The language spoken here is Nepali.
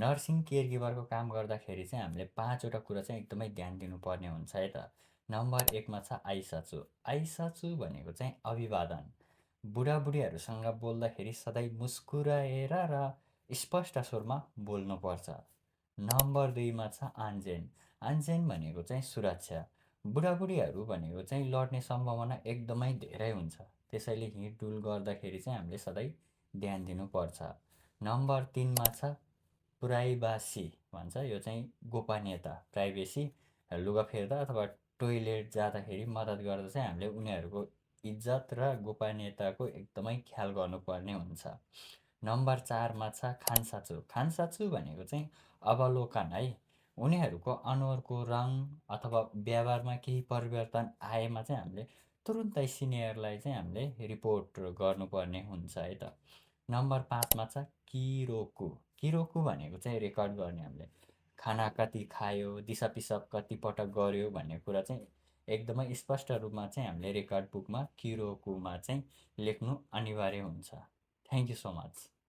नर्सिङ केयरगिभरको काम गर्दाखेरि चाहिँ हामीले 5वटा कुरा चाहिँ एकदमै ध्यान दिनुपर्ने हुन्छ है त। नम्बर 1मा छ आइसाचु। आइसाचु भनेको चाहिँ अभिवादन। बुढाबुढीहरूसँग बोल्दाखेरि सधैँ मुस्कुराएर र स्पष्ट स्वरमा बोल्नुपर्छ। नम्बर 2मा छ आन्जेन। आन्जेन भनेको चाहिँ सुरक्षा। बुढाबुढीहरू भनेको चाहिँ लड्ने सम्भावना एकदमै धेरै हुन्छ, त्यसैले हिँडडुल गर्दाखेरि चाहिँ हामीले सधैँ ध्यान दिनुपर्छ। नम्बर 3मा छ प्राइभेसी भन्छ, यो चाहिँ गोपनीयता, प्राइभेसी। लुगा फेर्दा अथवा टोइलेट जाँदाखेरि मद्दत गर्दा चाहिँ हामीले उनीहरूको इज्जत र गोपनीयताको एकदमै ख्याल गर्नुपर्ने हुन्छ। नम्बर 4मा छ खान्साचु। खान्साचु भनेको चाहिँ अवलोकन है। उनीहरूको अनुहारको रङ अथवा व्यवहारमा केही परिवर्तन आएमा चाहिँ हामीले तुरुन्तै सिनियरलाई चाहिँ हामीले रिपोर्ट गर्नुपर्ने हुन्छ है त। नम्बर 5मा छ किरोकु। किरोकु भनेको चाहिँ रेकर्ड गर्ने, हामीले खाना कति खायो, दिसा पिसाब कति पटक गऱ्यो भन्ने कुरा चाहिँ एकदमै स्पष्ट रूपमा चाहिँ हामीले रेकर्ड बुकमा किरोकुमा चाहिँ लेख्नु अनिवार्य हुन्छ। Thank you so much.